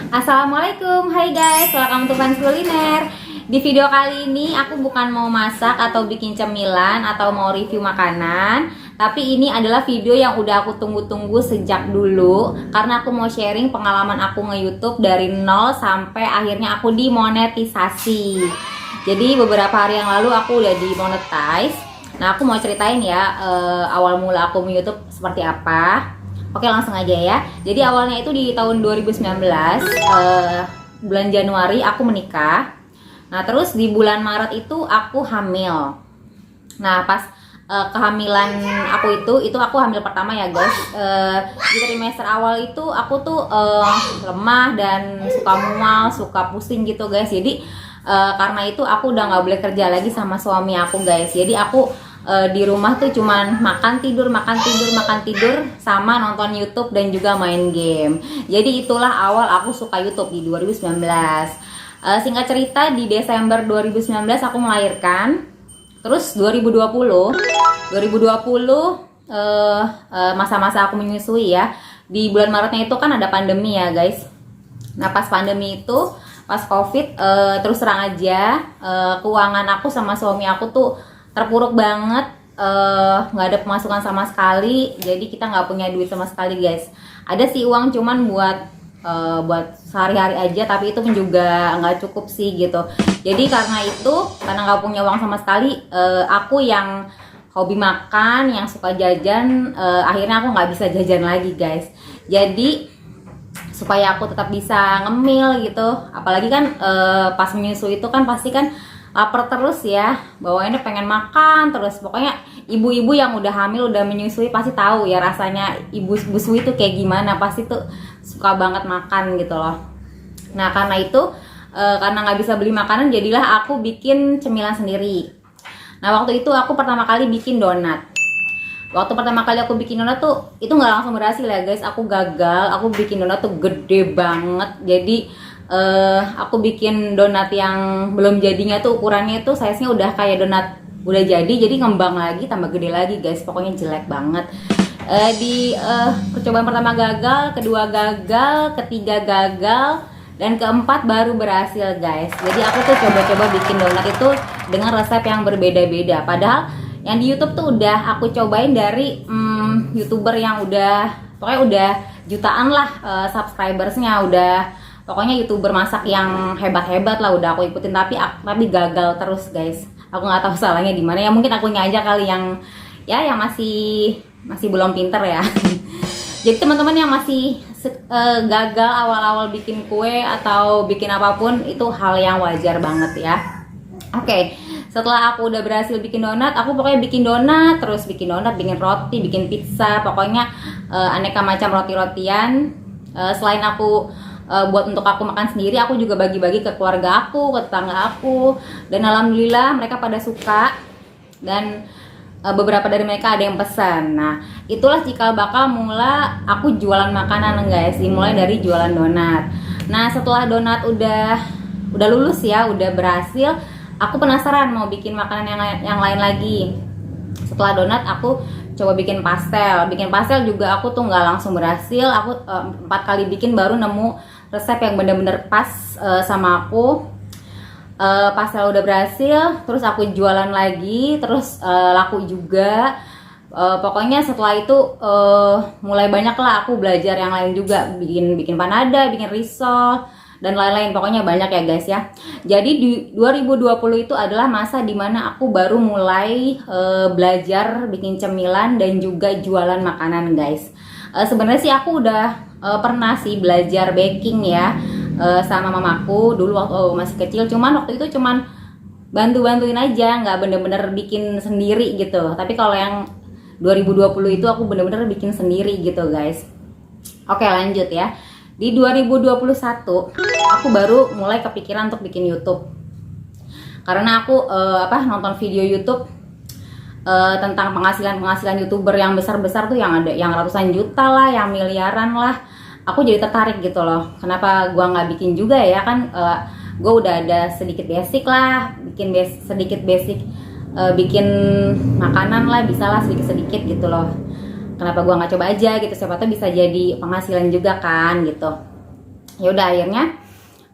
Assalamualaikum, hai guys, welcome to Fans Kuliner. Di video kali ini aku bukan mau masak atau bikin cemilan atau mau review makanan, tapi ini adalah video yang udah aku tunggu-tunggu sejak dulu, karena aku mau sharing pengalaman aku nge-youtube dari nol sampai akhirnya aku dimonetisasi. Jadi beberapa hari yang lalu aku udah dimonetize. Nah, aku mau ceritain ya awal mula aku nge-youtube seperti apa. Oke, langsung aja ya. Jadi awalnya itu di tahun 2019, bulan Januari aku menikah. Nah, terus di bulan Maret itu aku hamil. Nah, pas kehamilan aku itu aku hamil pertama ya guys. Di trimester awal itu aku tuh lemah dan suka mual, suka pusing gitu guys. Jadi karena itu aku udah nggak boleh kerja lagi sama suami aku guys. Jadi aku di rumah tuh cuman makan tidur sama nonton YouTube dan juga main game. Jadi itulah awal aku suka YouTube di 2019. Singkat cerita di Desember 2019 aku melahirkan. Terus 2020 masa-masa aku menyusui ya. Di bulan Maretnya itu kan ada pandemi ya guys. Nah, pas pandemi itu, pas Covid, terus terang aja keuangan aku sama suami aku tuh terpuruk banget, nggak ada pemasukan sama sekali, jadi kita nggak punya duit sama sekali guys. Ada sih uang cuman buat sehari-hari aja, tapi itu pun juga nggak cukup sih gitu. Jadi karena nggak punya uang sama sekali, aku yang hobi makan, yang suka jajan, akhirnya aku nggak bisa jajan lagi guys. Jadi supaya aku tetap bisa ngemil gitu, apalagi kan pas menyusui itu kan pasti kan lapar terus ya, bawaannya pengen makan terus. Pokoknya ibu-ibu yang udah hamil, udah menyusui pasti tahu ya rasanya ibu busui itu kayak gimana, pasti tuh suka banget makan gitu loh. Nah, karena itu karena nggak bisa beli makanan, jadilah aku bikin cemilan sendiri. Nah, waktu itu aku pertama kali bikin donat. Waktu pertama kali aku bikin donat tuh itu nggak langsung berhasil ya guys, aku gagal. Aku bikin donat tuh gede banget. Jadi aku bikin donat yang belum jadinya tuh ukurannya tuh size-nya udah kayak donat udah jadi ngembang lagi, tambah gede lagi guys. Pokoknya jelek banget. Di percobaan pertama gagal, kedua gagal, ketiga gagal, dan keempat baru berhasil guys. Jadi aku tuh coba-coba bikin donat itu dengan resep yang berbeda-beda. Padahal yang di YouTube tuh udah aku cobain dari YouTuber yang pokoknya udah jutaan lah subscribersnya, pokoknya YouTuber masak yang hebat-hebat lah udah aku ikutin, tapi gagal terus guys. Aku nggak tahu salahnya di mana ya, mungkin akunya aja kali yang masih belum pinter ya. Jadi teman-teman yang masih gagal awal-awal bikin kue atau bikin apapun, itu hal yang wajar banget ya. Oke, setelah aku udah berhasil bikin donat, aku pokoknya bikin donat, terus bikin donat, bikin roti, bikin pizza, pokoknya aneka macam roti-rotian. Selain aku buat untuk aku makan sendiri, aku juga bagi-bagi ke keluarga aku, ke tetangga aku, dan alhamdulillah mereka pada suka, dan beberapa dari mereka ada yang pesan. Nah, itulah cikal bakal mula aku jualan makanan guys, dimulai dari jualan donat. Nah, setelah donat udah lulus ya, udah berhasil, aku penasaran mau bikin makanan yang lain lagi. Setelah donat aku coba bikin pastel juga aku tuh nggak langsung berhasil. Aku 4 kali bikin baru nemu resep yang bener-bener pas sama aku. Pastel udah berhasil, terus aku jualan lagi, terus laku juga. Pokoknya setelah itu mulai banyak lah aku belajar yang lain juga, bikin panada, bikin risol, dan lain-lain. Pokoknya banyak ya guys ya. Jadi di 2020 itu adalah masa dimana aku baru mulai belajar bikin cemilan dan juga jualan makanan guys. Sebenarnya sih aku udah pernah sih belajar baking ya sama mamaku dulu waktu masih kecil. Cuman waktu itu cuman bantu-bantuin aja, nggak bener-bener bikin sendiri gitu. Tapi kalau yang 2020 itu aku bener-bener bikin sendiri gitu guys. Oke, lanjut ya. Di 2021 aku baru mulai kepikiran untuk bikin YouTube. Karena aku nonton video YouTube tentang penghasilan YouTuber yang besar-besar tuh, yang ada yang ratusan juta lah, yang miliaran lah. Aku jadi tertarik gitu loh. Kenapa gua nggak bikin juga ya, kan gue udah ada sedikit basic lah, sedikit basic bikin makanan lah, bisa lah sedikit-sedikit gitu loh. Kenapa gua nggak coba aja gitu, siapa tahu bisa jadi penghasilan juga kan gitu. Ya udah akhirnya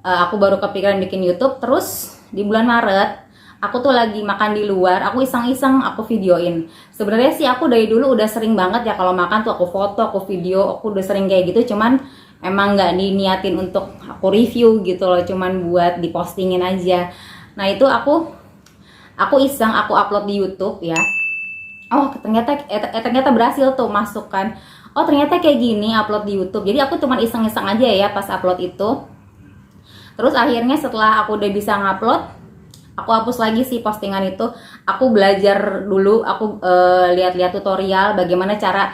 aku baru kepikiran bikin YouTube. Terus di bulan Maret aku tuh lagi makan di luar, aku iseng-iseng aku videoin. Sebenarnya sih aku dari dulu udah sering banget ya kalau makan tuh aku foto, aku video, aku udah sering kayak gitu. Cuman emang nggak diniatin untuk aku review gitu loh, cuman buat dipostingin aja. Nah itu aku iseng aku upload di YouTube ya. Oh ternyata berhasil tuh masuk kan. Oh ternyata kayak gini upload di YouTube. Jadi aku cuman iseng-iseng aja ya pas upload itu. Terus akhirnya setelah aku udah bisa ngupload, aku hapus lagi sih postingan itu. Aku belajar dulu, aku lihat-lihat tutorial bagaimana cara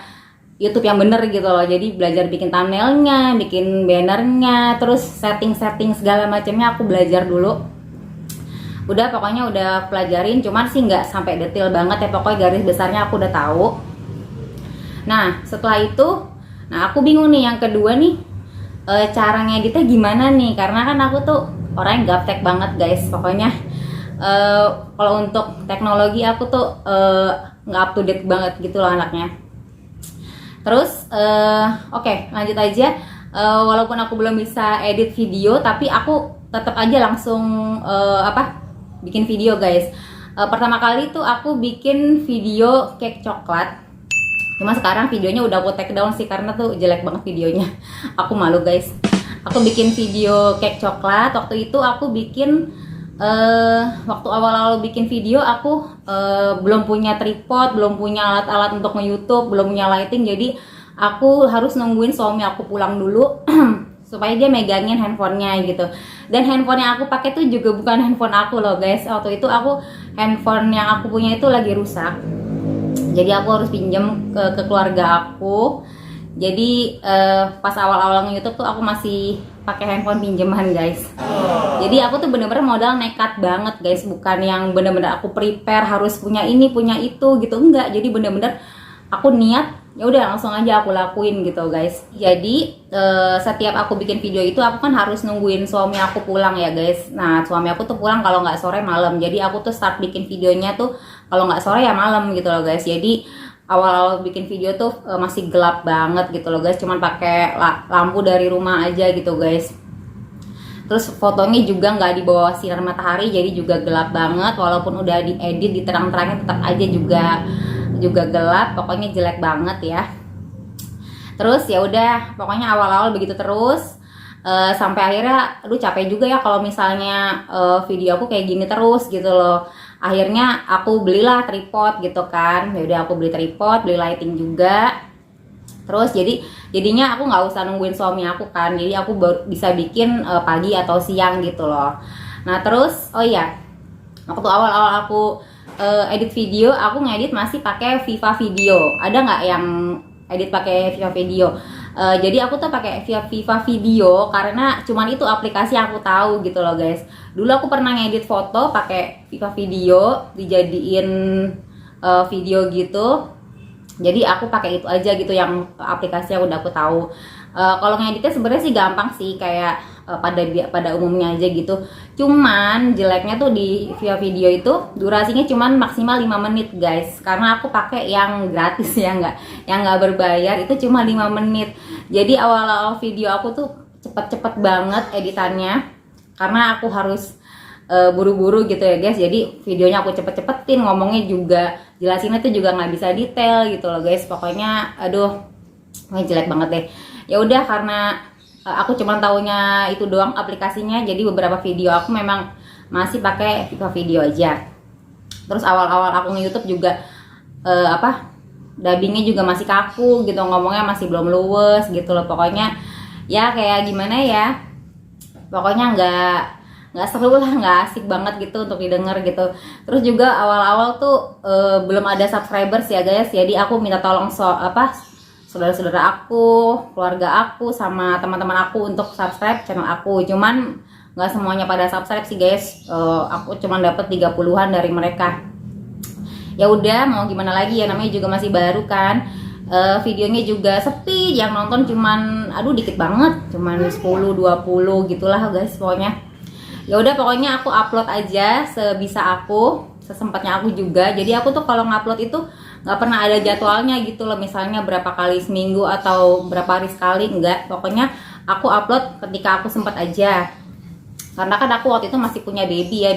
YouTube yang bener gitu loh. Jadi belajar bikin thumbnailnya, bikin bannernya, terus setting-setting segala macamnya aku belajar dulu. Udah pokoknya udah pelajarin, cuman sih nggak sampai detail banget ya, pokoknya garis besarnya aku udah tahu. Nah setelah itu, nah aku bingung nih yang kedua nih, cara ngeditnya gimana nih, karena kan aku tuh orang yang gaptek banget guys. Pokoknya kalau untuk teknologi aku tuh nggak up to date banget gitu loh anaknya. Terus oke, lanjut aja. Walaupun aku belum bisa edit video, tapi aku tetap aja langsung bikin video guys. Pertama kali tuh aku bikin video cake coklat. Cuma sekarang videonya udah aku take down sih karena tuh jelek banget videonya. Aku malu guys. Aku bikin video cake coklat. Waktu itu aku bikin waktu awal-awal bikin video aku belum punya tripod, belum punya alat-alat untuk nge-YouTube, belum punya lighting, jadi aku harus nungguin suami aku pulang dulu supaya dia megangin handphonenya gitu. Dan handphone yang aku pakai tuh juga bukan handphone aku loh guys. Waktu itu handphone yang aku punya itu lagi rusak, jadi aku harus pinjam ke keluarga aku. Jadi pas awal-awal nge-YouTube tuh aku masih pakai handphone pinjaman guys. Jadi aku tuh bener-bener modal nekat banget guys, bukan yang bener-bener aku prepare harus punya ini punya itu gitu, enggak. Jadi bener-bener aku niat ya udah langsung aja aku lakuin gitu guys. Jadi setiap aku bikin video itu aku kan harus nungguin suami aku pulang ya guys. Nah suami aku tuh pulang kalau nggak sore malam, jadi aku tuh start bikin videonya tuh kalau nggak sore ya malam gitu loh guys. Jadi awal-awal bikin video tuh masih gelap banget gitu loh guys, cuman pakai lampu dari rumah aja gitu guys. Terus fotonya juga nggak di bawah sinar matahari, jadi juga gelap banget. Walaupun udah diedit diterang-terangin tetap aja juga gelap, pokoknya jelek banget ya. Terus ya udah pokoknya awal-awal begitu terus sampai akhirnya aduh capek juga ya kalau misalnya video aku kayak gini terus gitu loh. Akhirnya aku belilah tripod gitu kan. Ya udah aku beli tripod, beli lighting juga. Terus jadinya aku nggak usah nungguin suami aku kan. Jadi aku baru bisa bikin pagi atau siang gitu loh. Nah terus oh iya, waktu awal-awal aku edit video, aku ngedit masih pakai Viva Video. Ada nggak yang edit pakai Viva Video? Jadi aku tuh pakai Viva Video karena cuman itu aplikasi yang aku tahu gitu loh guys. Dulu aku pernah ngedit foto pakai Viva Video, dijadiin video gitu. Jadi aku pakai itu aja gitu, yang aplikasi yang udah aku tahu. Kalau ngeditnya sebenarnya sih gampang sih, kayak pada umumnya aja gitu. Cuman jeleknya tuh di Viva Video itu durasinya cuman maksimal 5 menit guys. Karena aku pakai yang gratis ya, yang nggak berbayar, itu cuma 5 menit. Jadi awal-awal video aku tuh cepet-cepet banget editannya karena aku harus buru-buru gitu ya guys. Jadi videonya aku cepet-cepetin, ngomongnya juga jelasinnya tuh juga nggak bisa detail gitu loh guys. Pokoknya aduh jelek banget deh. Ya udah karena aku cuma taunya itu doang aplikasinya, jadi beberapa video aku memang masih pakai Viva Video aja. Terus awal-awal aku nge-YouTube juga dubbingnya juga masih kaku gitu, ngomongnya masih belum luwes gitu loh. Pokoknya ya kayak gimana ya, pokoknya nggak seru lah, nggak asik banget gitu untuk didengar gitu. Terus juga awal-awal tuh belum ada subscribers ya guys, jadi aku minta tolong saudara-saudara aku, keluarga aku, sama teman-teman aku untuk subscribe channel aku. Cuman nggak semuanya pada subscribe sih guys. Aku cuman dapet 30-an dari mereka. Ya udah mau gimana lagi ya, namanya juga masih baru kan. Videonya juga sepi, yang nonton cuman dikit banget, cuman 10-20 gitulah guys pokoknya. Ya udah pokoknya aku upload aja sebisa aku, sesempatnya aku juga. Jadi aku tuh kalau ngupload itu nggak pernah ada jadwalnya gitu loh, misalnya berapa kali seminggu atau berapa hari sekali, enggak. Pokoknya aku upload ketika aku sempat aja. Karena kan aku waktu itu masih punya baby ya,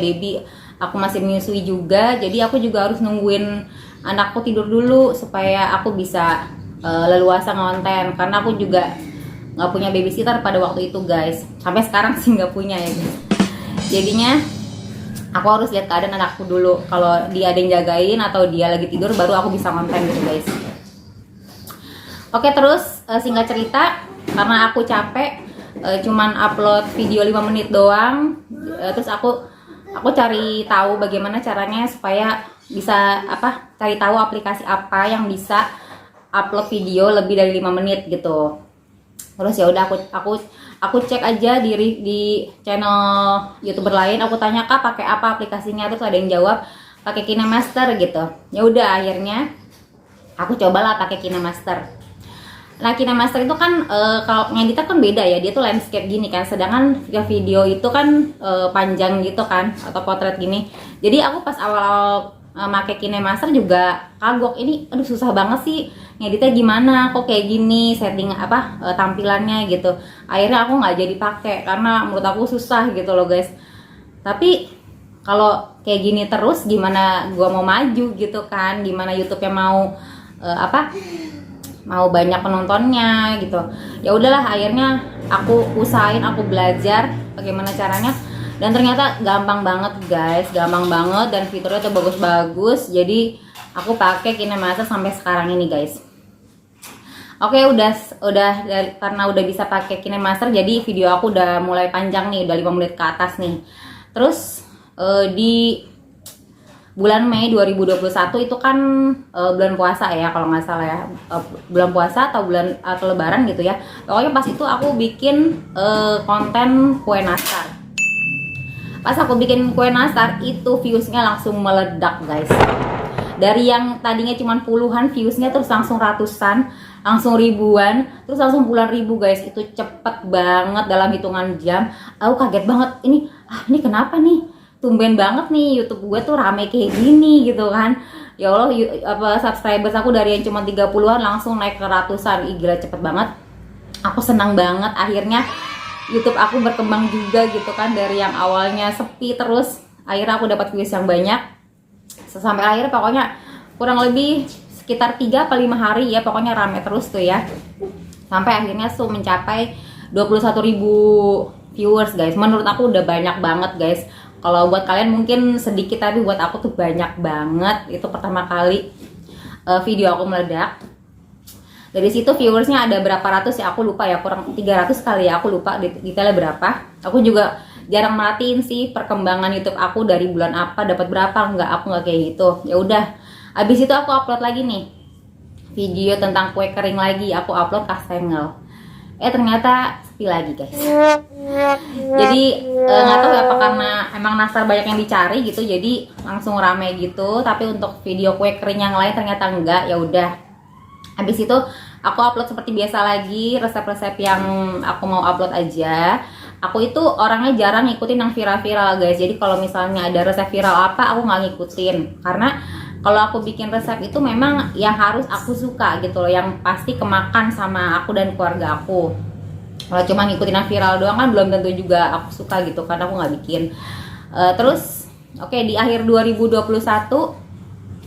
aku masih menyusui juga, jadi aku juga harus nungguin anakku tidur dulu supaya aku bisa leluasa ngonten. Karena aku juga nggak punya babysitter pada waktu itu guys, sampai sekarang sih nggak punya ya guys. Jadinya aku harus lihat keadaan anakku dulu, kalau dia ada yang jagain atau dia lagi tidur baru aku bisa ngonten gitu guys. Oke, terus singkat cerita, karena aku capek, cuman upload video 5 menit doang, terus aku cari tahu bagaimana caranya supaya bisa cari tahu aplikasi apa yang bisa upload video lebih dari 5 menit gitu. Terus ya udah aku cek aja di channel YouTuber lain, aku tanya Kak pakai apa aplikasinya, terus ada yang jawab pakai KineMaster gitu. Ya udah akhirnya aku cobalah pakai KineMaster. Nah, KineMaster itu kan kalau ngeditnya kan beda ya, dia tuh landscape gini kan, sedangkan video itu kan panjang gitu kan, atau potret gini. Jadi aku pas awal make KineMaster juga kagok, ini aduh susah banget sih ngeditnya, gimana kok kayak gini setting tampilannya gitu. Akhirnya aku nggak jadi pakai karena menurut aku susah gitu loh guys. Tapi kalau kayak gini terus gimana gua mau maju gitu kan, gimana YouTube-nya mau mau banyak penontonnya gitu. Ya udahlah akhirnya aku usahain, aku belajar bagaimana caranya, dan ternyata gampang banget guys, gampang banget, dan fiturnya tuh bagus-bagus. Jadi aku pakai KineMaster sampai sekarang ini guys. Oke, karena udah bisa pakai KineMaster, jadi video aku udah mulai panjang nih, udah 5 menit ke atas nih. Terus di bulan Mei 2021 itu kan bulan puasa ya kalau nggak salah ya, bulan puasa atau lebaran gitu ya. Pokoknya pas itu aku bikin konten kue nastar. Pas aku bikin kue nastar itu viewsnya langsung meledak guys. Dari yang tadinya cuma puluhan viewsnya terus langsung ratusan, langsung ribuan, terus langsung puluhan ribu guys. Itu cepet banget dalam hitungan jam. Aku kaget banget, ini kenapa nih? Tumben banget nih YouTube gue tuh rame kayak gini gitu kan. Ya Allah, subscribers aku dari yang cuma 30-an langsung naik ke ratusan. Ih, gila cepet banget. Aku senang banget akhirnya YouTube aku berkembang juga gitu kan, dari yang awalnya sepi terus akhirnya aku dapat views yang banyak. Sampai akhirnya pokoknya kurang lebih sekitar 3 atau 5 hari ya, pokoknya rame terus tuh ya. Sampai akhirnya tuh mencapai 21.000 viewers guys. Menurut aku udah banyak banget guys. Kalau buat kalian mungkin sedikit, tapi buat aku tuh banyak banget. Itu pertama kali video aku meledak. Dari situ viewersnya ada berapa ratus ya, aku lupa ya, kurang 300 kali ya, aku lupa detailnya berapa. Aku juga jarang merhatiin sih perkembangan YouTube aku dari bulan apa dapat berapa, aku nggak kayak gitu. Ya udah, abis itu aku upload lagi nih video tentang kue kering lagi, aku upload kastengel. Ternyata sepi lagi guys. Jadi nggak tahu apa karena emang nastar banyak yang dicari gitu, jadi langsung rame gitu. Tapi untuk video kue kering yang lain ternyata enggak. Ya udah, habis itu aku upload seperti biasa lagi, resep-resep yang aku mau upload aja. Aku itu orangnya jarang ngikutin yang viral-viral guys. Jadi kalau misalnya ada resep viral apa, aku nggak ngikutin, karena kalau aku bikin resep itu memang yang harus aku suka gitu loh, yang pasti kemakan sama aku dan keluarga aku. Kalau cuma ngikutin yang viral doang kan belum tentu juga aku suka gitu, karena aku nggak bikin. Terus oke, di akhir 2021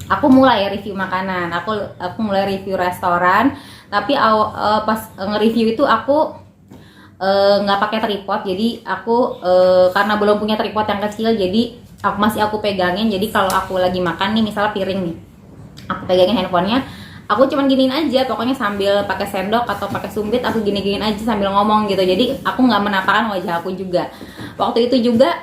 aku mulai review makanan. Aku mulai review restoran, tapi pas nge-review itu aku nggak pakai tripod. Jadi aku karena belum punya tripod yang kecil, jadi aku pegangin. Jadi kalau aku lagi makan nih, misalnya piring nih, aku pegangin handphonenya, aku cuman giniin aja, pokoknya sambil pakai sendok atau pakai sumpit, aku gini-giniin aja sambil ngomong gitu. Jadi aku nggak menampakkan wajah aku juga. Waktu itu juga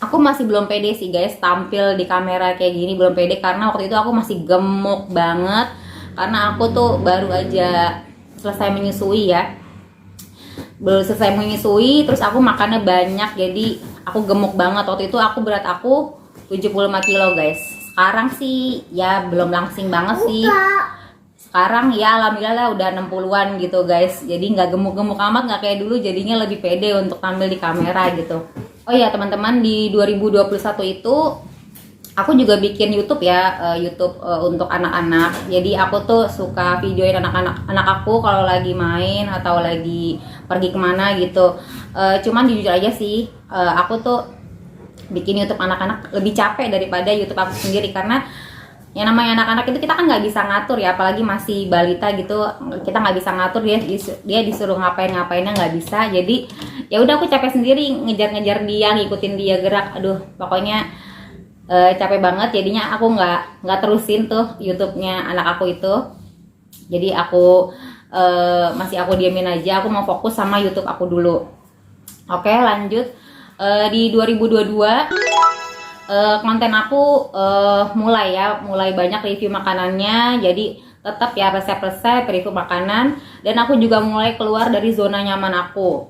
aku masih belum pede sih guys, tampil di kamera kayak gini belum pede, karena waktu itu aku masih gemuk banget, karena aku tuh baru aja selesai menyusui ya. Baru selesai menyusui, terus aku makannya banyak, jadi aku gemuk banget. Waktu itu berat aku 75 kilo guys. Sekarang sih ya belum langsing banget sih. Sekarang ya alhamdulillah udah 60-an gitu guys. Jadi nggak gemuk-gemuk amat, nggak kayak dulu, jadinya lebih pede untuk tampil di kamera gitu. Oh ya teman-teman, di 2021 itu aku juga bikin YouTube ya, YouTube untuk anak-anak. Jadi aku tuh suka videoin anak aku kalau lagi main atau lagi pergi kemana gitu. Cuman jujur aja sih, aku tuh bikin YouTube anak-anak lebih capek daripada YouTube aku sendiri, karena yang namanya anak-anak itu kita kan nggak bisa ngatur ya, apalagi masih balita gitu, kita nggak bisa ngatur dia disuruh ngapainnya nggak bisa. Jadi ya udah aku capek sendiri ngejar-ngejar dia, ngikutin dia gerak, aduh pokoknya capek banget. Jadinya aku nggak terusin tuh YouTube-nya anak aku itu. Jadi aku masih aku diamin aja, aku mau fokus sama YouTube aku dulu. Oke, lanjut. Di 2022 konten aku mulai banyak review makanannya. Jadi tetap ya resep-resep review makanan, dan aku juga mulai keluar dari zona nyaman aku.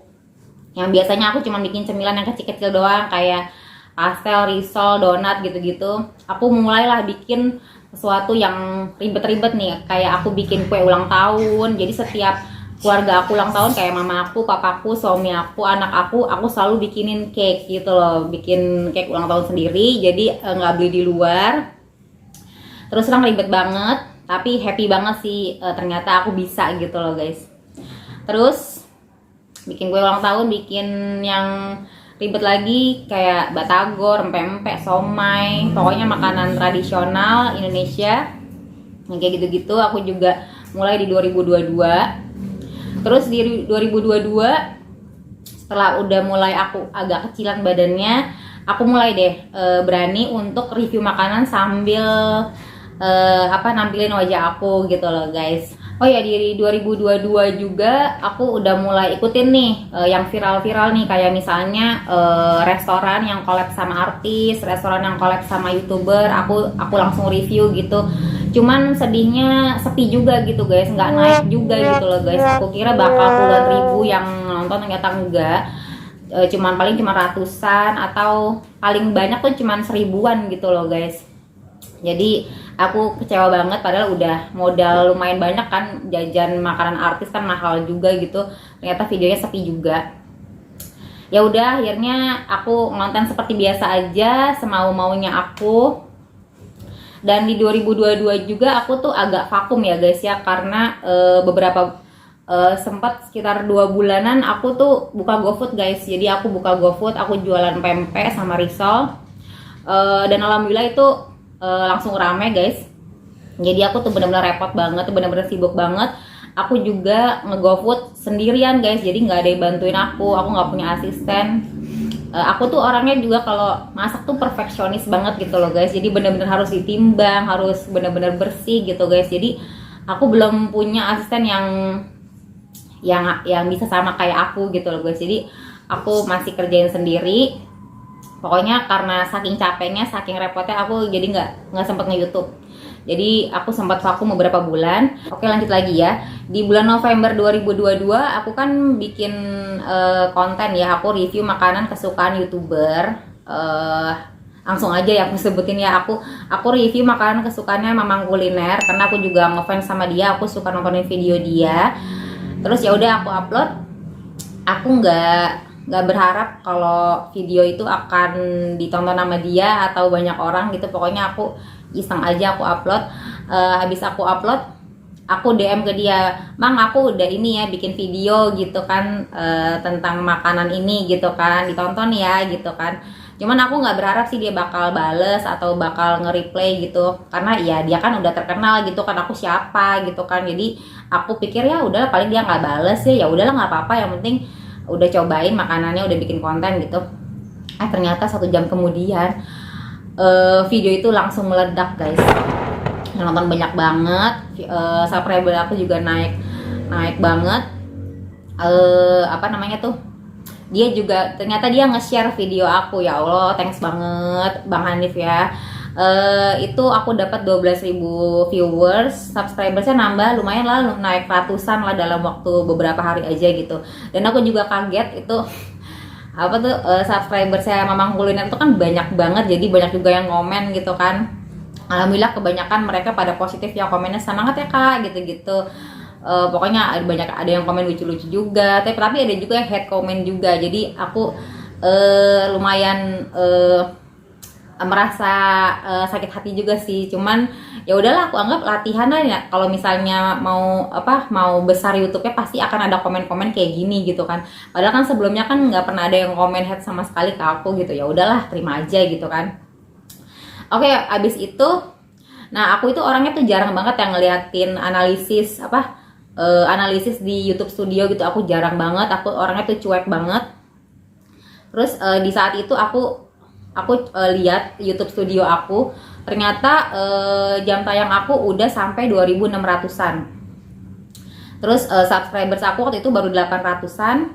Yang biasanya aku cuma bikin cemilan yang kecil-kecil doang, kayak pastel, risol, donat gitu-gitu. Aku mulailah bikin sesuatu yang ribet-ribet nih, kayak aku bikin kue ulang tahun. Jadi setiap keluarga aku ulang tahun, kayak mama aku, papaku, suami aku, anak aku selalu bikinin cake gitu loh, bikin cake ulang tahun sendiri. Jadi nggak beli di luar. Terus terang ribet banget, tapi happy banget sih, ternyata aku bisa gitu loh guys. Terus bikin kue ulang tahun, bikin yang ribet lagi kayak batagor, empek-empek, somai, pokoknya makanan tradisional Indonesia yang kayak gitu-gitu. Aku juga mulai di 2022. Terus di 2022 setelah udah mulai aku agak kecilan badannya, aku mulai deh berani untuk review makanan sambil nampilin wajah aku gitu loh guys. Oh ya, di 2022 juga aku udah mulai ikutin nih yang viral-viral nih, kayak misalnya restoran yang collab sama artis, restoran yang collab sama YouTuber, aku langsung review gitu. Cuman sedihnya sepi juga gitu guys, nggak naik juga gitu loh guys. Aku kira bakal puluhan ribu yang nonton, ternyata enggak. Paling cuma ratusan, atau paling banyak tuh cuman 1000-an gitu loh guys. Jadi aku kecewa banget, padahal udah modal lumayan banyak kan, jajan makanan artis kan mahal juga gitu. Ternyata videonya sepi juga. Ya udah, akhirnya aku ngonten seperti biasa aja, semau-maunya aku. Dan di 2022 juga aku tuh agak vakum ya guys ya, karena beberapa sempat sekitar 2 bulanan aku tuh buka GoFood guys. Jadi aku buka GoFood, aku jualan pempek sama risol, dan alhamdulillah itu langsung rame guys. Jadi aku tuh bener-bener repot banget, bener-bener sibuk banget. Aku juga nge-GoFood sendirian guys, jadi nggak ada yang bantuin aku nggak punya asisten. Aku tuh orangnya juga kalau masak tuh perfeksionis banget gitu loh guys. Jadi bener-bener harus ditimbang, harus bener-bener bersih gitu guys. Jadi aku belum punya asisten yang bisa sama kayak aku gitu loh guys. Jadi aku masih kerjain sendiri. Pokoknya karena saking capeknya, saking repotnya, aku jadi nggak sempet nge-YouTube. Jadi aku sempat vakum beberapa bulan. Oke, lanjut lagi ya. Di bulan November 2022 aku kan bikin konten ya. Aku review makanan kesukaan YouTuber. Langsung aja ya aku sebutin ya. Aku review makanan kesukaannya Mamang Kuliner, karena aku juga ngefans sama dia. Aku suka nontonin video dia. Terus ya udah aku upload. Aku nggak berharap kalau video itu akan ditonton sama dia atau banyak orang gitu. Pokoknya aku iseng aja aku upload. Habis aku upload, aku DM ke dia, "Mang, aku udah ini ya bikin video gitu kan, tentang makanan ini gitu kan, ditonton ya," gitu kan. Cuman aku nggak berharap sih dia bakal bales atau bakal nge-replay gitu, karena ya dia kan udah terkenal gitu kan, aku siapa gitu kan. Jadi aku pikir ya udahlah, paling dia nggak bales ya udahlah, nggak apa-apa, yang penting udah cobain makanannya, udah bikin konten gitu. Ternyata 1 jam kemudian video itu langsung meledak guys. Yang nonton banyak banget, subscriber aku juga naik banget. Dia juga ternyata dia nge-share video aku. Ya Allah, thanks banget Bang Hanif ya. Itu aku dapat 12.000 viewers, subscribersnya nambah lumayan lah, naik ratusan lah dalam waktu beberapa hari aja gitu. Dan aku juga kaget itu subscriber saya Mamang Kuliner itu kan banyak banget, jadi banyak juga yang komen gitu kan. Alhamdulillah kebanyakan mereka pada positif ya, komennya semangat ya kak gitu-gitu. Pokoknya ada yang komen lucu-lucu juga, tapi ada juga yang hate komen juga. Jadi aku lumayan merasa sakit hati juga sih. Cuman ya udahlah, aku anggap latihan lah ya. Kalau misalnya mau besar YouTube-nya pasti akan ada komen-komen kayak gini gitu kan. Padahal kan sebelumnya kan nggak pernah ada yang komen hate sama sekali ke aku gitu. Ya udahlah, terima aja gitu kan. Oke, abis itu, nah aku itu orangnya tuh jarang banget yang ngeliatin analisis analisis di YouTube Studio gitu. Aku jarang banget. Aku orangnya tuh cuek banget. Terus di saat itu aku lihat YouTube Studio aku, ternyata jam tayang aku udah sampai 2.600-an. Terus subscribers aku waktu itu baru 800-an.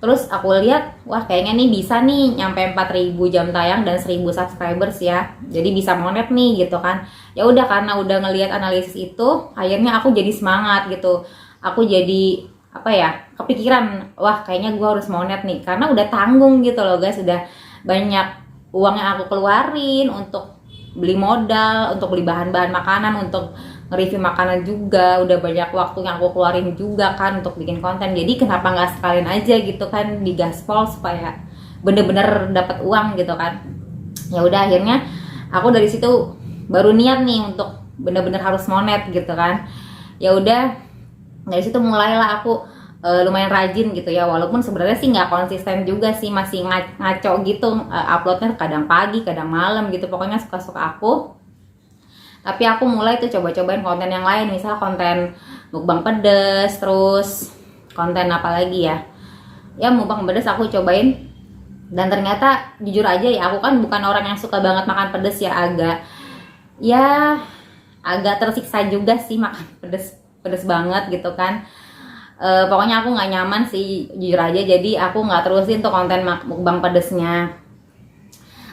Terus aku lihat, wah kayaknya nih bisa nih nyampe 4.000 jam tayang dan 1.000 subscribers ya. Jadi bisa monet nih gitu kan. Ya udah, karena udah ngelihat analisis itu, akhirnya aku jadi semangat gitu. Aku jadi kepikiran, wah kayaknya gue harus monet nih, karena udah tanggung gitu loh guys. Udah banyak uang yang aku keluarin untuk beli modal, untuk beli bahan-bahan makanan, untuk nge-review makanan juga. Udah banyak waktu yang aku keluarin juga kan untuk bikin konten. Jadi kenapa nggak sekalian aja gitu kan digaspol supaya bener-bener dapat uang gitu kan. Ya udah, akhirnya aku dari situ baru niat nih untuk bener-bener harus monet gitu kan. Ya udah, dari situ mulailah aku lumayan rajin gitu ya, walaupun sebenarnya sih nggak konsisten juga sih, masih ngaco gitu, uploadnya kadang pagi kadang malam gitu, pokoknya suka-suka aku. Tapi aku mulai tuh coba-cobain konten yang lain, misal konten mukbang pedes, terus konten apa lagi ya mukbang pedes aku cobain. Dan ternyata jujur aja ya, aku kan bukan orang yang suka banget makan pedes ya, agak tersiksa juga sih makan pedes banget gitu kan. Pokoknya aku nggak nyaman sih jujur aja, jadi aku nggak terusin tuh konten mukbang pedesnya.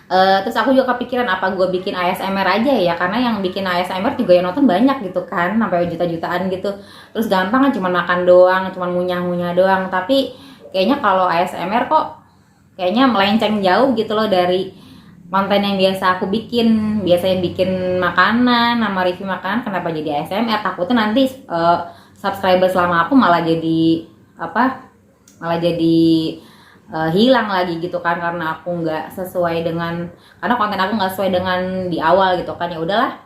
Terus aku juga kepikiran apa gue bikin ASMR aja ya, karena yang bikin ASMR juga yang nonton banyak gitu kan, sampai juta-jutaan gitu. Terus gampang kan, cuma makan doang, cuma ngunyah-ngunyah doang. Tapi kayaknya kalau ASMR kok kayaknya melenceng jauh gitu loh dari konten yang biasa aku bikin. Biasanya bikin makanan, nama review makanan, kenapa jadi ASMR? Takutnya nanti subscriber selama aku malah jadi hilang lagi gitu kan, karena aku nggak sesuai dengan, karena konten aku nggak sesuai dengan di awal gitu kan. Ya udahlah,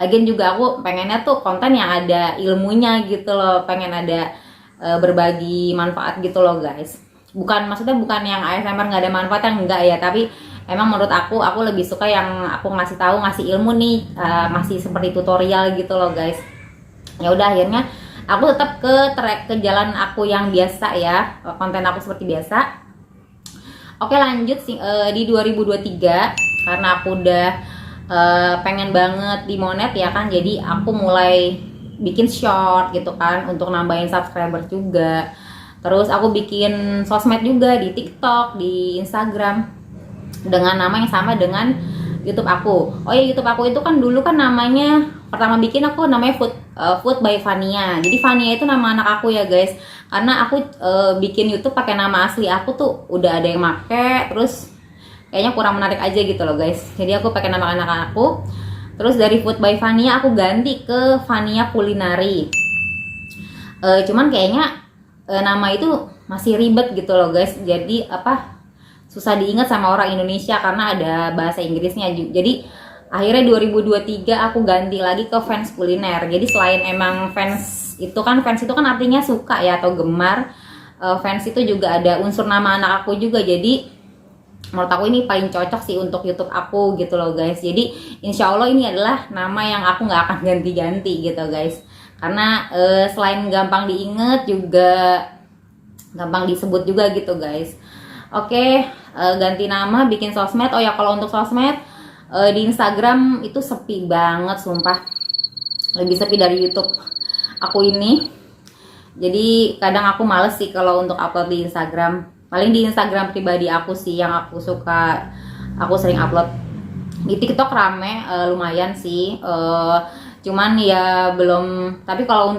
lagian juga aku pengennya tuh konten yang ada ilmunya gitu loh, pengen ada berbagi manfaat gitu loh guys. Maksudnya bukan yang ASMR nggak ada manfaatnya, enggak ya, tapi emang menurut aku lebih suka yang aku ngasih tahu, ngasih ilmu nih, masih seperti tutorial gitu loh guys. Ya udah, akhirnya aku tetap ke jalan aku yang biasa ya, konten aku seperti biasa. Oke, lanjut di 2023, karena aku udah pengen banget di monet ya kan, jadi aku mulai bikin short gitu kan untuk nambahin subscriber juga. Terus aku bikin sosmed juga di TikTok, di Instagram dengan nama yang sama dengan YouTube aku. Oh ya, YouTube aku itu kan dulu kan namanya, pertama bikin aku namanya Food by Vania. Jadi Vania itu nama anak aku ya guys. Karena aku bikin YouTube pakai nama asli aku tuh udah ada yang make, terus kayaknya kurang menarik aja gitu loh guys. Jadi aku pakai nama anak aku. Terus dari Food by Vania aku ganti ke Vania Kulinari. Cuman kayaknya nama itu masih ribet gitu loh guys. Jadi susah diingat sama orang Indonesia karena ada bahasa Inggrisnya. Jadi akhirnya 2023 aku ganti lagi ke fans kuliner. Jadi selain emang fans itu kan artinya suka ya atau gemar, fans itu juga ada unsur nama anak aku juga. Jadi menurut aku ini paling cocok sih untuk YouTube aku gitu loh guys. Jadi insya Allah ini adalah nama yang aku nggak akan ganti-ganti gitu guys. Karena selain gampang diingat juga gampang disebut juga gitu guys. Oke, ganti nama, bikin sosmed. Oh ya, kalau untuk sosmed di Instagram itu sepi banget sumpah, lebih sepi dari YouTube aku ini. Jadi kadang aku males sih kalau untuk upload di Instagram. Paling di Instagram pribadi aku sih yang aku suka, aku sering upload. Di TikTok rame, lumayan sih, cuman ya belum. Tapi kalau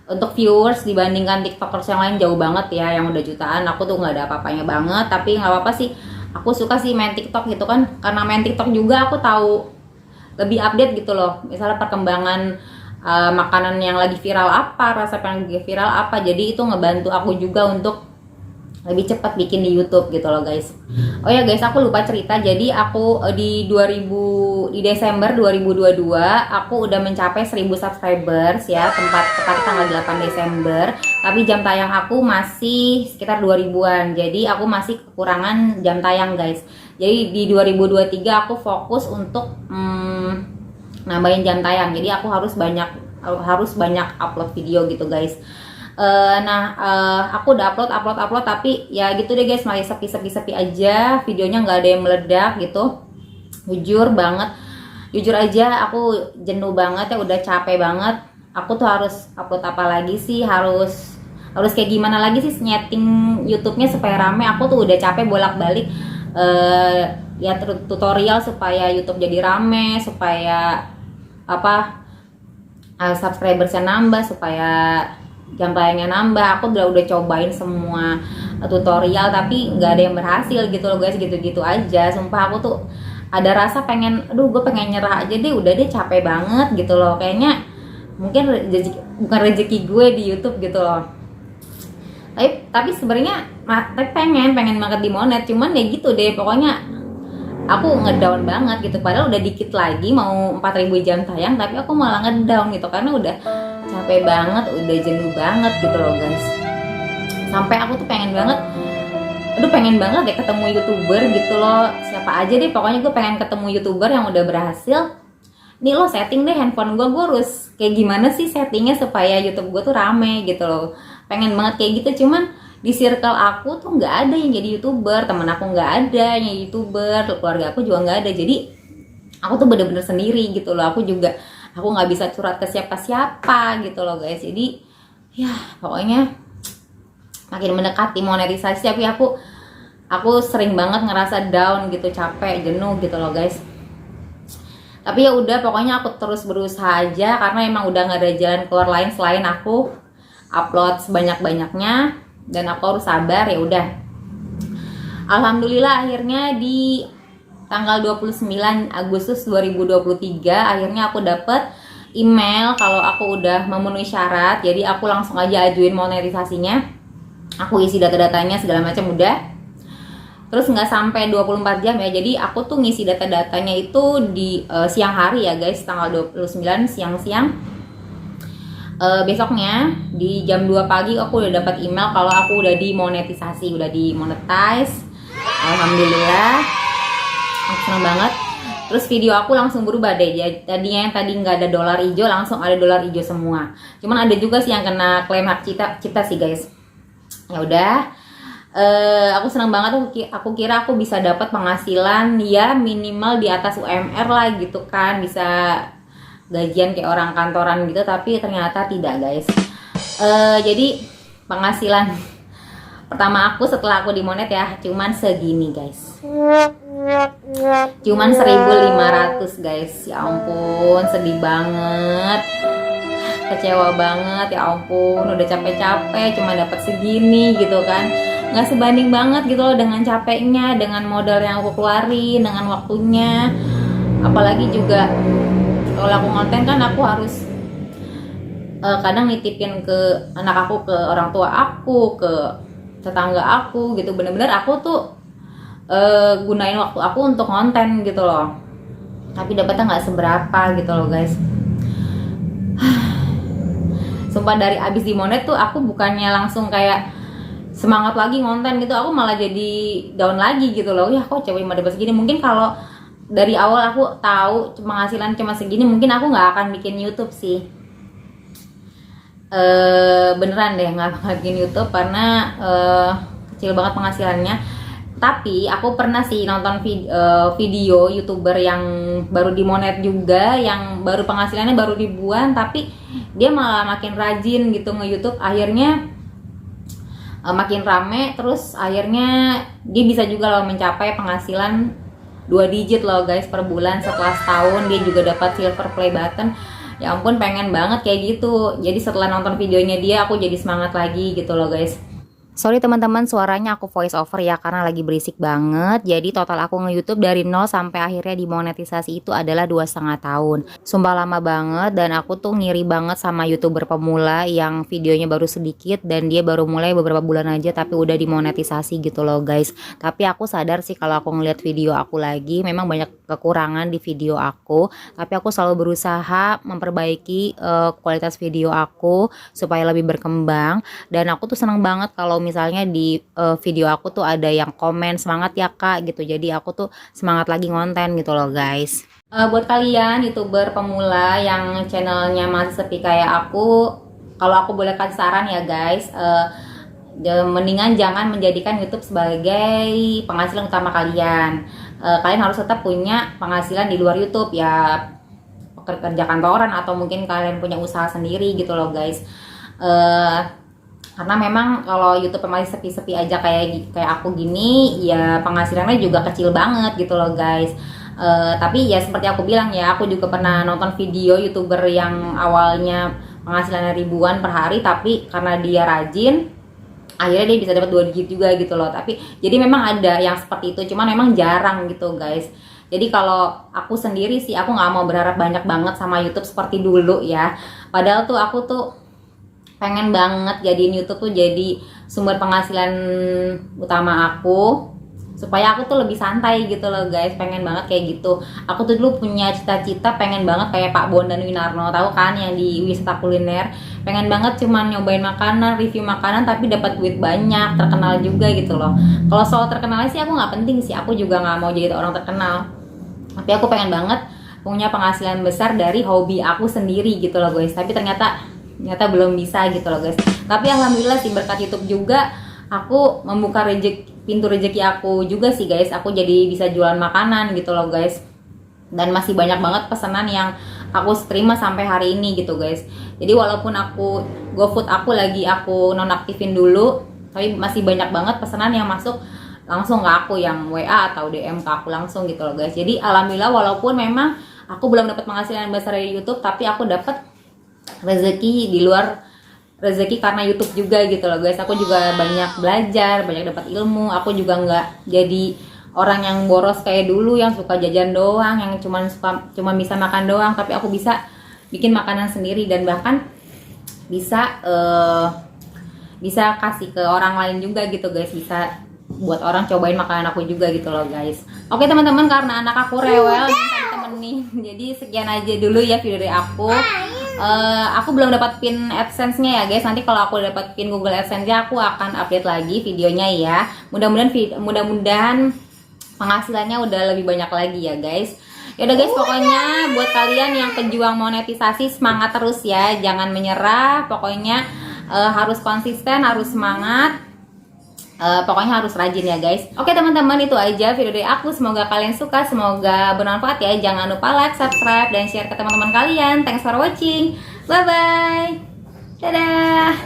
untuk viewers dibandingkan tiktokers yang lain jauh banget ya, yang udah jutaan. Aku tuh nggak ada apa-apanya banget, tapi nggak apa-apa sih. Aku suka sih main TikTok gitu kan, karena main TikTok juga aku tahu lebih update gitu loh. Misalnya perkembangan makanan yang lagi viral apa, resep yang lagi viral apa. Jadi itu ngebantu aku juga untuk lebih cepat bikin di YouTube gitu loh guys. Oh ya guys, aku lupa cerita. Jadi aku di Desember 2022 aku udah mencapai 1000 subscribers ya, tepat tanggal 8 Desember. Tapi jam tayang aku masih sekitar 2000-an. Jadi aku masih kekurangan jam tayang guys. Jadi di 2023 aku fokus untuk nambahin jam tayang. Jadi aku harus banyak upload video gitu guys. Aku udah upload tapi ya gitu deh guys, masih sepi aja, videonya nggak ada yang meledak gitu. Jujur aja aku jenuh banget ya, udah capek banget. Aku tuh harus upload apa lagi sih, harus kayak gimana lagi sih nyeting YouTube-nya supaya rame. Aku tuh udah capek bolak-balik ya tutorial supaya YouTube jadi rame, supaya subscribersnya nambah, supaya jam tayangnya nambah. Aku udah cobain semua tutorial tapi nggak ada yang berhasil gitu loh guys, gitu-gitu aja. Sumpah aku tuh ada rasa gue pengen nyerah aja deh, udah deh capek banget gitu loh. Kayaknya mungkin bukan rezeki gue di YouTube gitu loh. Tapi sebenarnya pengen banget di monet, cuman ya gitu deh pokoknya. Aku ngedown banget gitu, padahal udah dikit lagi mau 4000 jam tayang, tapi aku malah ngedown gitu karena udah capek banget, udah jenuh banget gitu loh guys. Sampai aku tuh pengen banget deh ketemu YouTuber gitu loh. Siapa aja deh, pokoknya gue pengen ketemu YouTuber yang udah berhasil. Nih lo setting deh handphone gue harus kayak gimana sih settingnya supaya YouTube gue tuh rame gitu loh. Pengen banget kayak gitu, cuman di circle aku tuh nggak ada yang jadi YouTuber, temen aku nggak ada yang YouTuber, keluarga aku juga nggak ada. Jadi aku tuh bener-bener sendiri gitu loh. Aku nggak bisa curhat ke siapa-siapa gitu loh guys. Jadi ya pokoknya makin mendekati monetisasi, tapi aku sering banget ngerasa down gitu, capek, jenuh gitu loh guys. Tapi ya udah, pokoknya aku terus berusaha aja karena emang udah nggak ada jalan keluar lain selain aku upload sebanyak-banyaknya. Dan aku harus sabar, ya udah. Alhamdulillah akhirnya di tanggal 29 Agustus 2023 akhirnya aku dapet email kalau aku udah memenuhi syarat. Jadi aku langsung aja ajuin monetisasinya. Aku isi data-datanya segala macam udah. Terus nggak sampai 24 jam ya. Jadi aku tuh ngisi data-datanya itu di siang hari ya guys, tanggal 29 siang-siang. Besoknya di jam 2 pagi aku udah dapat email kalau aku udah dimonetisasi, udah dimonetize. Alhamdulillah, aku senang banget. Terus video aku langsung berubah deh. Tadinya yang tadi nggak ada dolar hijau langsung ada dolar hijau semua. Cuman ada juga sih yang kena klaim hak cipta sih guys. Ya udah, aku senang banget. Aku kira aku bisa dapat penghasilan ya minimal di atas UMR lah gitu kan, bisa gajian kayak orang kantoran gitu, tapi ternyata tidak guys. Jadi penghasilan pertama aku setelah aku dimonet ya cuman segini guys, cuman 1.500 guys. Ya ampun, sedih banget, kecewa banget, ya ampun, udah capek-capek cuma dapat segini gitu kan. Nggak sebanding banget gitu loh dengan capeknya, dengan modal yang aku keluarin, dengan waktunya. Apalagi juga kalau aku konten kan aku harus kadang nitipin ke anak aku, ke orang tua aku, ke tetangga aku gitu. Bener-bener aku tuh gunain waktu aku untuk konten gitu loh. Tapi dapetnya nggak seberapa gitu loh guys. Sumpah dari abis dimonet tuh aku bukannya langsung kayak semangat lagi ngonten gitu, aku malah jadi down lagi gitu loh. Ya kok cewek mah dapat segini. Mungkin kalau dari awal aku tahu penghasilan cuma segini, mungkin aku nggak akan bikin YouTube sih. Beneran deh nggak akan bikin YouTube karena kecil banget penghasilannya. Tapi aku pernah sih nonton video YouTuber yang baru dimonet juga, yang baru penghasilannya baru ribuan, tapi dia malah makin rajin gitu nge-YouTube. Akhirnya makin rame, terus akhirnya dia bisa juga loh mencapai penghasilan 2 digit loh guys per bulan. Setelah setahun dia juga dapat silver play button. Ya ampun, pengen banget kayak gitu. Jadi setelah nonton videonya dia aku jadi semangat lagi gitu loh guys. Sorry teman-teman, suaranya aku voice over ya karena lagi berisik banget. Jadi total aku nge-YouTube dari nol sampai akhirnya dimonetisasi itu adalah 2,5 tahun. Sumpah lama banget, dan aku tuh ngiri banget sama YouTuber pemula yang videonya baru sedikit dan dia baru mulai beberapa bulan aja tapi udah dimonetisasi gitu loh guys. Tapi aku sadar sih kalau aku ngeliat video aku lagi memang banyak kekurangan di video aku, tapi aku selalu berusaha memperbaiki kualitas video aku supaya lebih berkembang. Dan aku tuh seneng banget kalau misalnya di video aku tuh ada yang komen semangat ya kak gitu, jadi aku tuh semangat lagi ngonten gitu loh guys. Buat kalian youtuber pemula yang channelnya masih sepi kayak aku, kalau aku boleh kasih saran ya guys, mendingan jangan menjadikan YouTube sebagai penghasilan utama kalian. Kalian harus tetap punya penghasilan di luar YouTube ya, kerja kantoran atau mungkin kalian punya usaha sendiri gitu loh guys. Karena memang kalau YouTube masih sepi-sepi aja kayak aku gini ya, penghasilannya juga kecil banget gitu loh guys. Tapi ya seperti aku bilang ya, aku juga pernah nonton video YouTuber yang awalnya penghasilannya ribuan per hari, tapi karena dia rajin akhirnya dia bisa dapat 2 digit juga gitu loh. Tapi jadi memang ada yang seperti itu, cuman memang jarang gitu guys. Jadi kalau aku sendiri sih, aku nggak mau berharap banyak banget sama YouTube seperti dulu ya. Padahal tuh aku tuh pengen banget jadiin YouTube tuh jadi sumber penghasilan utama aku, supaya aku tuh lebih santai gitu loh guys. Pengen banget kayak gitu. Aku tuh dulu punya cita-cita pengen banget kayak Pak Bondan Winarno, tahu kan yang di wisata kuliner. Pengen banget cuman nyobain makanan, review makanan, tapi dapat duit banyak, terkenal juga gitu loh. Kalau soal terkenalnya sih aku nggak penting sih, aku juga nggak mau jadi orang terkenal. Tapi aku pengen banget punya penghasilan besar dari hobi aku sendiri gitu loh guys. Tapi ternyata belum bisa gitu loh guys. Tapi alhamdulillah sih berkat YouTube juga aku membuka pintu rezeki aku juga sih guys. Aku jadi bisa jualan makanan gitu loh guys. Dan masih banyak banget pesanan yang aku terima sampai hari ini gitu guys. Jadi walaupun GoFood aku lagi aku nonaktifin dulu, tapi masih banyak banget pesanan yang masuk langsung ke aku, yang WA atau DM ke aku langsung gitu loh guys. Jadi alhamdulillah walaupun memang aku belum dapat penghasilan besar dari YouTube, tapi aku dapat rezeki di luar rezeki karena YouTube juga gitu loh guys. Aku juga banyak belajar, banyak dapat ilmu. Aku juga nggak jadi orang yang boros kayak dulu yang suka jajan doang, yang cuma bisa makan doang. Tapi aku bisa bikin makanan sendiri dan bahkan bisa kasih ke orang lain juga gitu guys. Bisa buat orang cobain makanan aku juga gitu loh guys. Oke teman-teman, karena anak aku rewel minta ditemenin, jadi sekian aja dulu ya video dari aku. Aku belum dapat pin AdSense-nya ya guys. Nanti kalau aku dapat pin Google AdSense-nya aku akan update lagi videonya ya. Mudah-mudahan penghasilannya udah lebih banyak lagi ya guys. Ya udah guys, pokoknya buat kalian yang pejuang monetisasi, semangat terus ya, jangan menyerah. Pokoknya harus konsisten, harus semangat. Pokoknya harus rajin ya guys. Oke teman-teman, itu aja video dari aku. Semoga kalian suka, semoga bermanfaat ya. Jangan lupa like, subscribe, dan share ke teman-teman kalian. Thanks for watching. Bye bye. Dadah.